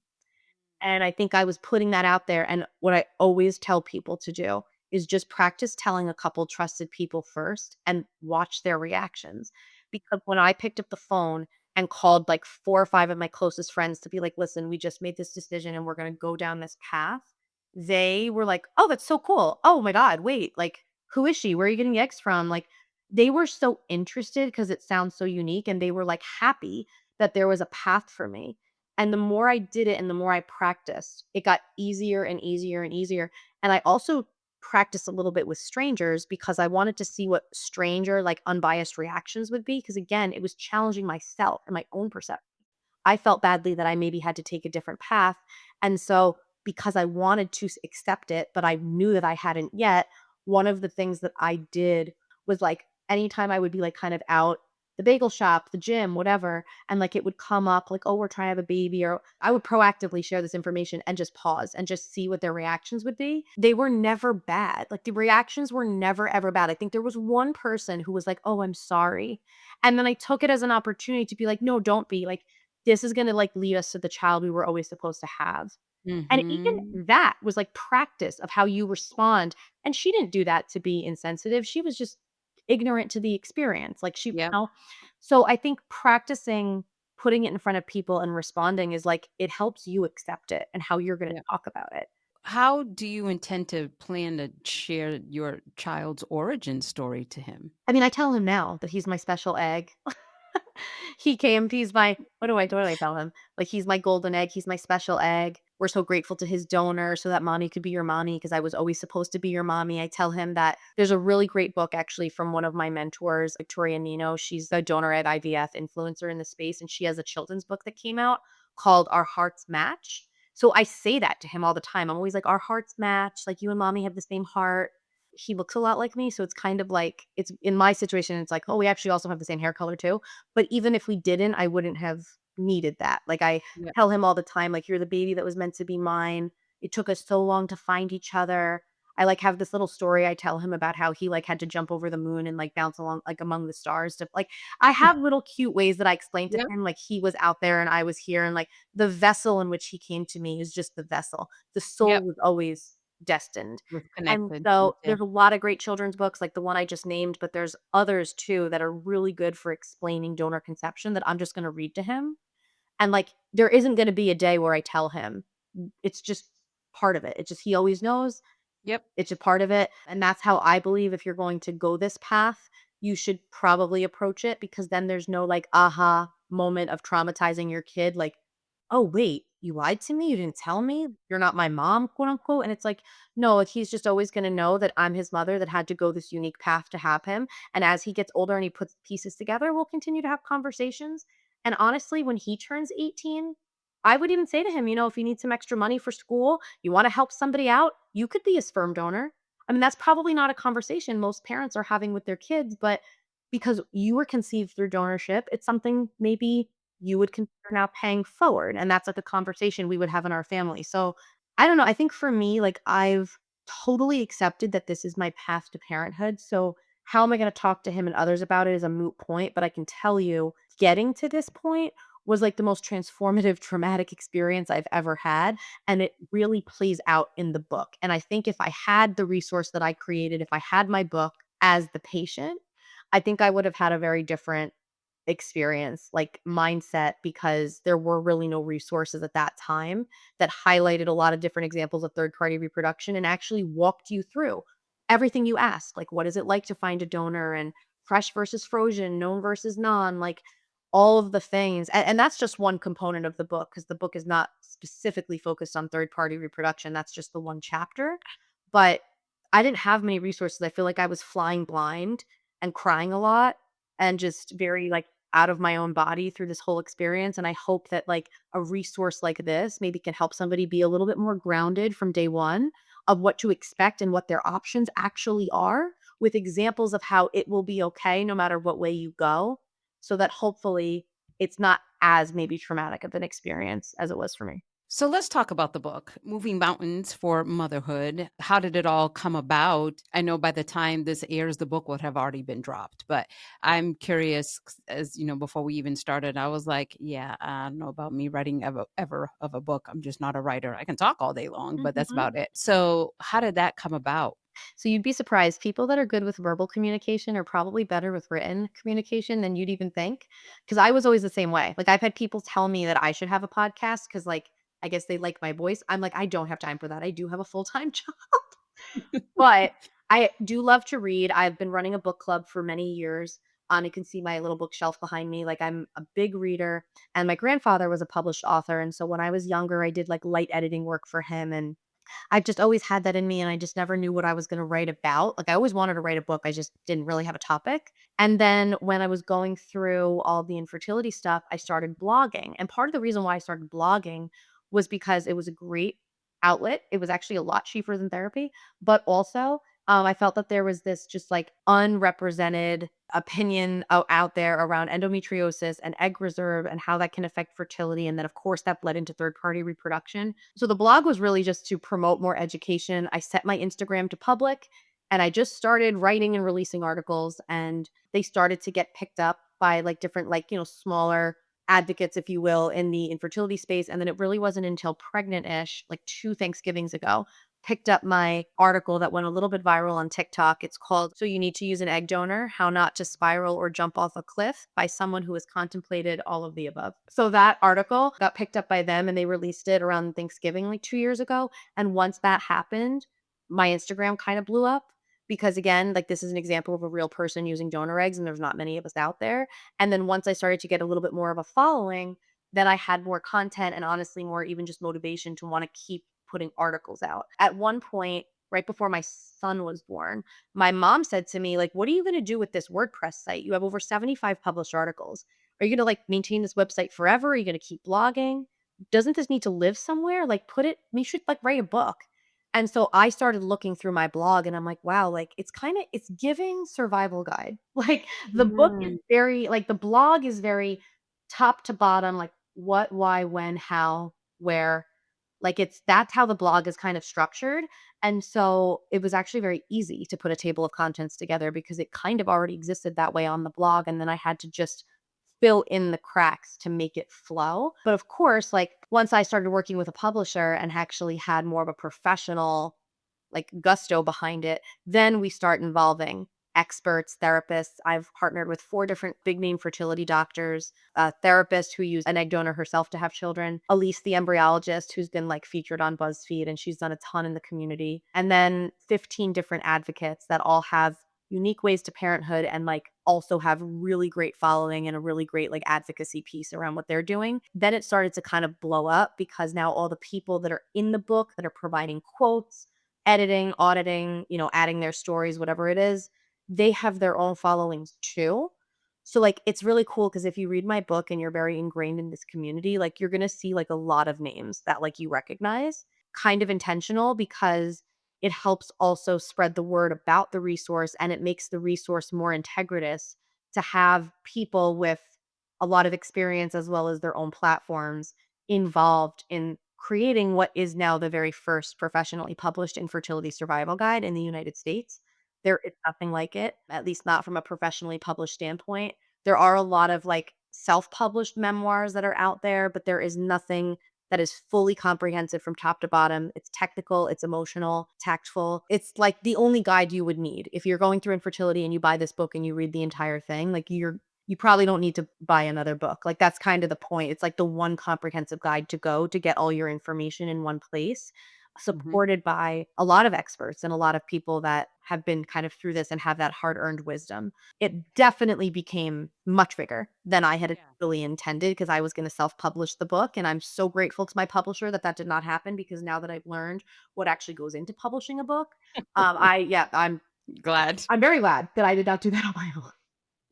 And I think I was putting that out there, and what I always tell people to do is just practice telling a couple trusted people first and watch their reactions. Because when I picked up the phone and called, like, 4 or 5 of my closest friends to be like, "Listen, we just made this decision and we're gonna go down this path," they were like, "Oh, that's so cool. Oh my god, wait, like, who is she? Where are you getting the eggs from?" Like, they were so interested because it sounds so unique, and they were, like, happy that there was a path for me. And the more I did it and the more I practiced, it got easier and easier and easier. And I also practiced a little bit with strangers because I wanted to see what stranger, like, unbiased reactions would be. Because again, it was challenging myself and my own perception. I felt badly that I maybe had to take a different path. And so, because I wanted to accept it, but I knew that I hadn't yet, one of the things that I did was like anytime I would be like kind of out the bagel shop, the gym, whatever, and like it would come up like, oh, we're trying to have a baby, or I would proactively share this information and just pause and just see what their reactions would be. They were never bad. Like the reactions were never ever bad. I think there was one person who was like, oh, I'm sorry. And then I took it as an opportunity to be like, no, don't be like, this is gonna, like, lead us to the child we were always supposed to have. And even Mhm. that was, like, practice of how you respond, and she didn't do that to be insensitive, she was just ignorant to the experience, like, Yep. so I think practicing putting it in front of people and responding is, like, it helps you accept it and how you're gonna Yep. talk about it. How do you intend to plan to share your child's origin story to him? I mean, I tell him now that he's my special egg. He's my what do I tell him? Like, he's my golden egg, he's my special egg. we're so grateful to his donor so that mommy could be your mommy because I was always supposed to be your mommy. I tell him that there's a really great book actually from one of my mentors, Victoria Nino. She's a donor at IVF influencer in the space, and she has a children's book that came out called Our Hearts Match. So I say that to him all the time. I'm always like, our hearts match. Like you and mommy have the same heart. He looks a lot like me. So it's kind of like, it's in my situation, it's like, oh, we actually also have the same hair color too. But even if we didn't, I wouldn't have needed that. Like I Yep. tell him all the time, like, you're the baby that was meant to be mine. It took us so long to find each other. I like have this little story I tell him about how he like had to jump over the moon and like bounce along like among the stars to like I have little cute ways that I explain to Yep. him like he was out there and I was here and like the vessel in which he came to me is just the vessel. The Yep. soul was always destined. Was And connected. so Yeah. there's a lot of great children's books like the one I just named, but there's others too that are really good for explaining donor conception that I'm just going to read to him. And like there isn't going to be a day where I tell him. It's just part of it. It's just he always knows Yep. it's a part of it, and that's how I believe if you're going to go this path, you should probably approach it because then there's no, like, aha moment of traumatizing your kid, like, "Oh, wait, you lied to me? You didn't tell me? You're not my mom, quote, unquote," and it's like, no, like, he's just always gonna know that I'm his mother that had to go this unique path to have him, and as he gets older and he puts pieces together, we'll continue to have conversations, and honestly, when he turns 18, I would even say to him, if you need some extra money for school, you wanna help somebody out, you could be a sperm donor. I mean, that's probably not a conversation most parents are having with their kids, but because you were conceived through donorship, it's something maybe you would consider now paying forward, and that's like a conversation we would have in our family. So, I don't know, I think for me, like, I've totally accepted that this is my path to parenthood, so how am I gonna talk to him and others about it is a moot point, but I can tell you getting to this point was like the most transformative traumatic experience I've ever had, and it really plays out in the book, and I think if I had the resource that I created, if I had my book as the patient, I think I would have had a very different experience, like, mindset, because there were really no resources at that time that highlighted a lot of different examples of third-party reproduction and actually walked you through everything you asked, like, what is it like to find a donor, and fresh versus frozen, known versus non, like, all of the things, and that's just one component of the book because the book is not specifically focused on third-party reproduction, that's just the one chapter, but I didn't have many resources, I feel like I was flying blind and crying a lot and just very, like, out of my own body through this whole experience, and I hope that, like, a resource like this maybe can help somebody be a little bit more grounded from day one of what to expect and what their options actually are, with examples of how it will be okay no matter what way you go, so that hopefully it's not as maybe traumatic of an experience as it was for me. So let's talk about the book, Moving Mountains for Motherhood. How did it all come about? I know by the time this airs, the book would have already been dropped, but I'm curious, as you know, before we even started, I was like, yeah, I don't know about me writing ever of a book. I'm just not a writer. I can talk all day long, but that's Mhm. about it. So how did that come about? So you'd be surprised. People that are good with verbal communication are probably better with written communication than you'd even think. Because I was always the same way. Like I've had people tell me that I should have a podcast because like I guess they like my voice. I'm like, I don't have time for that. I do have a full-time job. But I do love to read. I've been running a book club for many years. You can see my little bookshelf behind me. Like I'm a big reader. And my grandfather was a published author. And so when I was younger, I did like light editing work for him. And I've just always had that in me, and I just never knew what I was gonna write about. Like, I always wanted to write a book, I just didn't really have a topic. And then when I was going through all the infertility stuff, I started blogging, and part of the reason why I started blogging was because it was a great outlet. It was actually a lot cheaper than therapy, but also, I felt that there was this just, like, unrepresented opinion out there around endometriosis and egg reserve and how that can affect fertility, and then, of course, that bled into third-party reproduction. So the blog was really just to promote more education. I set my Instagram to public, and I just started writing and releasing articles, and they started to get picked up by, like, different, like, smaller advocates, if you will, in the infertility space, and then it really wasn't until pregnant-ish, like 2 Thanksgivings ago, picked up my article that went a little bit viral on TikTok. It's called "So You Need to Use an Egg Donor: How Not to Spiral or Jump Off a Cliff" by someone who has contemplated all of the above. So that article got picked up by them and they released it around Thanksgiving like 2 years ago, and once that happened, my Instagram kind of blew up because again, like this is an example of a real person using donor eggs and there's not many of us out there. And then once I started to get a little bit more of a following, then I had more content and honestly more even just motivation to want to keep putting articles out. At one point, right before my son was born, my mom said to me, like, "What are you going to do with this WordPress site? You have over 75 published articles. Are you going to like maintain this website forever? Are you going to keep blogging? Doesn't this need to live somewhere? Like, put it, you should like write a book." And so I started looking through my blog and I'm like, wow, like it's giving survival guide. Like the book is Mm. very, like the blog is very top to bottom, like what, why, when, how, where. Like that's how the blog is kind of structured. And so it was actually very easy to put a table of contents together because it kind of already existed that way on the blog. And then I had to just fill in the cracks to make it flow. But of course, like once I started working with a publisher and actually had more of a professional like gusto behind it, then we start involving experts, therapists. I've partnered with 4 different big name fertility doctors, a therapist who used an egg donor herself to have children, Elise, the embryologist, who's been like featured on BuzzFeed and she's done a ton in the community, and then 15 different advocates that all have unique ways to parenthood and like also have really great following and a really great like advocacy piece around what they're doing. Then it started to kind of blow up because now all the people that are in the book that are providing quotes, editing, auditing, adding their stories, whatever it is, they have their own followings too. So like it's really cool because if you read my book and you're very ingrained in this community, like you're gonna see like a lot of names that like you recognize, kind of intentional because it helps also spread the word about the resource and it makes the resource more integritous to have people with a lot of experience as well as their own platforms involved in creating what is now the very first professionally published infertility survival guide in the United States. There is nothing like it, at least not from a professionally published standpoint. There are a lot of like self-published memoirs that are out there, but there is nothing that is fully comprehensive from top to bottom. It's technical, it's emotional, tactful. It's like the only guide you would need. If you're going through infertility and you buy this book and you read the entire thing, like you probably don't need to buy another book. Like that's kind of the point. It's like the one comprehensive guide to go to get all your information in one place, Mhm. supported by a lot of experts and a lot of people that have been kind of through this and have that hard-earned wisdom. It definitely became much bigger than I had Yeah. initially intended because I was going to self-publish the book, and I'm so grateful to my publisher that that did not happen because now that I've learned what actually goes into publishing a book, I yeah, Glad. I'm very glad that I did not do that on my own.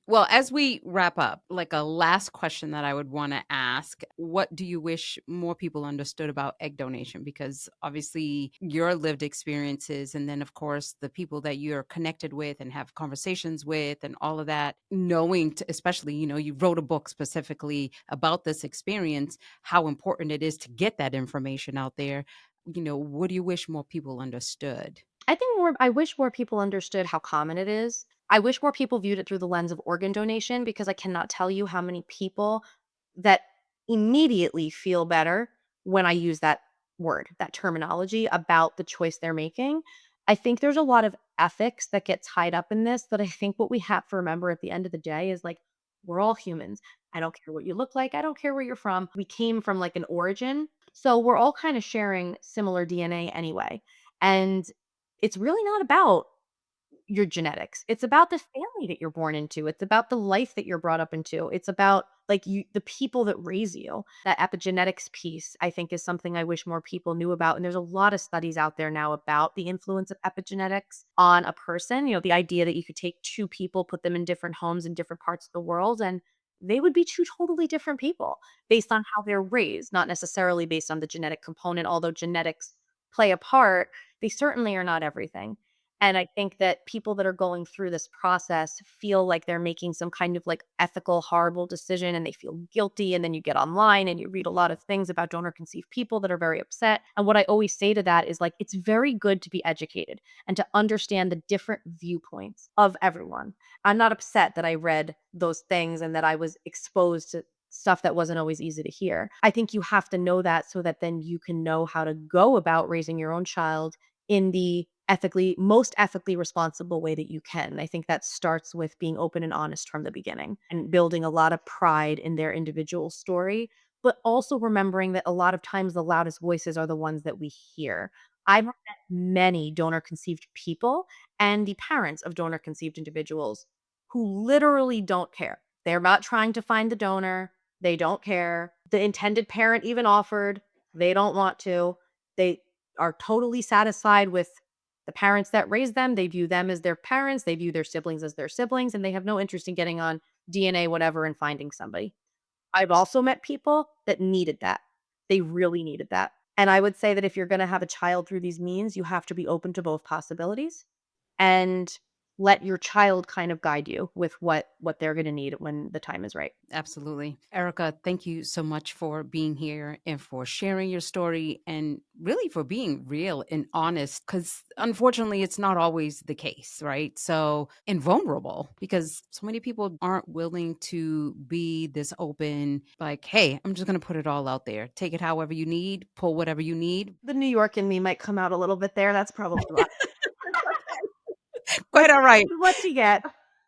Well, as we wrap up, like a last question that I would want to ask, what do you wish more people understood about egg donation? Because obviously your lived experiences, and then of course the people that you're connected with and have conversations with, and all of that, knowing, especially, you wrote a book specifically about this experience, how important it is to get that information out there. What do you wish more people understood? I wish more people understood how common it is. I wish more people viewed it through the lens of organ donation because I cannot tell you how many people that immediately feel better when I use that word, that terminology about the choice they're making. I think there's a lot of ethics that get tied up in this that I think what we have to remember at the end of the day is like we're all humans. I don't care what you look like. I don't care where you're from. We came from like an origin. So we're all kind of sharing similar DNA anyway. And it's really not about your genetics. It's about the family that you're born into. It's about the life that you're brought up into. It's about like the people that raise you. That epigenetics piece, I think, is something I wish more people knew about. And there's a lot of studies out there now about the influence of epigenetics on a person. The idea that you could take 2 people, put them in different homes in different parts of the world, and they would be 2 totally different people based on how they're raised, not necessarily based on the genetic component, although genetics play a part. They certainly are not everything. And I think that people that are going through this process feel like they're making some kind of like ethical, horrible decision and they feel guilty. And then you get online and you read a lot of things about donor conceived people that are very upset. And what I always say to that is like, it's very good to be educated and to understand the different viewpoints of everyone. I'm not upset that I read those things and that I was exposed to stuff that wasn't always easy to hear. I think you have to know that so that then you can know how to go about raising your own child in the most ethically responsible way that you can. I think that starts with being open and honest from the beginning and building a lot of pride in their individual story, but also remembering that a lot of times the loudest voices are the ones that we hear. I've met many donor conceived people and the parents of donor conceived individuals who literally don't care. They're not trying to find the donor. They don't care. The intended parent even offered. They don't want to. They are totally satisfied with the parents that raised them. They view them as their parents. They view their siblings as their siblings, and they have no interest in getting on DNA, whatever, and finding somebody. I've also met people that needed that. They really needed that. And I would say that if you're going to have a child through these means, you have to be open to both possibilities and let your child kind of guide you with what they're going to need when the time is right. Absolutely. Erica, thank you so much for being here and for sharing your story and really for being real and honest because unfortunately, it's not always the case, right? So, and vulnerable because so many people aren't willing to be this open, like, hey, I'm just going to put it all out there. Take it however you need, pull whatever you need. The New York in me might come out a little bit there. That's probably why. It's okay. Quite all right. What you get.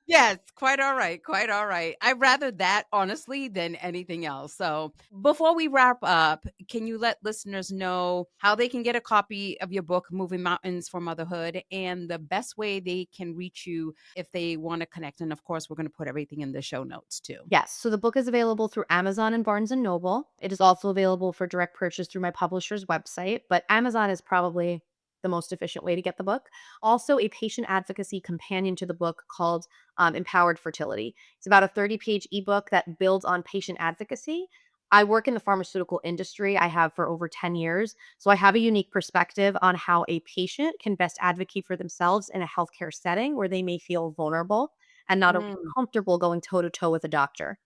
Yes, quite all right, quite all right. I'd rather that, honestly, than anything else. So, before we wrap up, can you let listeners know how they can get a copy of your book, Moving Mountains for Motherhood, and the best way they can reach you if they want to connect? And of course, we're going to put everything in the show notes too. Yes, so the book is available through Amazon and Barnes and Noble. It is also available for direct purchase through my publisher's website, but Amazon is probably the most efficient way to get the book. Also, a patient advocacy companion to the book called Empowered Fertility. It's about a 30-page ebook that builds on patient advocacy. I work in the pharmaceutical industry. I have for over 10 years. So I have a unique perspective on how a patient can best advocate for themselves in a healthcare setting where they may feel vulnerable and not always Mm. comfortable going toe to toe with a doctor.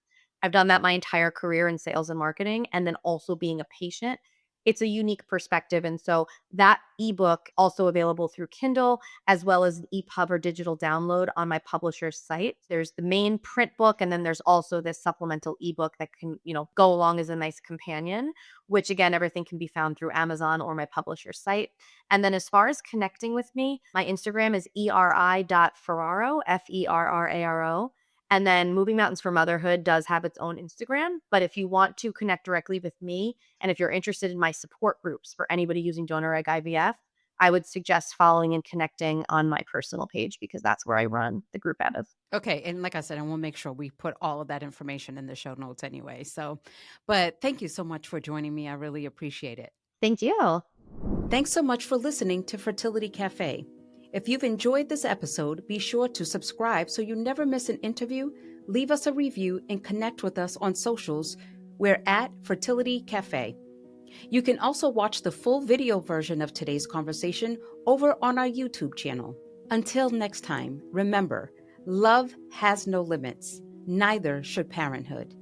I've done that my entire career in sales and marketing, and then also being a patient. It's a unique perspective. And so that ebook also available through Kindle as well as an EPUB or digital download on my publisher's site. There's the main print book, and then there's also this supplemental ebook that can, go along as a nice companion, which again, everything can be found through Amazon or my publisher's site. And then as far as connecting with me, my Instagram is eri.ferraro, Ferraro. And then Moving Mountains for Motherhood does have its own Instagram. But if you want to connect directly with me, and if you're interested in my support groups for anybody using donor egg IVF, I would suggest following and connecting on my personal page because that's where I run the group out of. Okay. And like I said, I will make sure we put all of that information in the show notes anyway. So, but thank you so much for joining me. I really appreciate it. Thank you. Thanks so much for listening to Fertility Cafe. If you've enjoyed this episode, be sure to subscribe so you never miss an interview, leave us a review, and connect with us on socials. We're at Fertility Cafe. You can also watch the full video version of today's conversation over on our YouTube channel. Until next time, remember, love has no limits, neither should parenthood.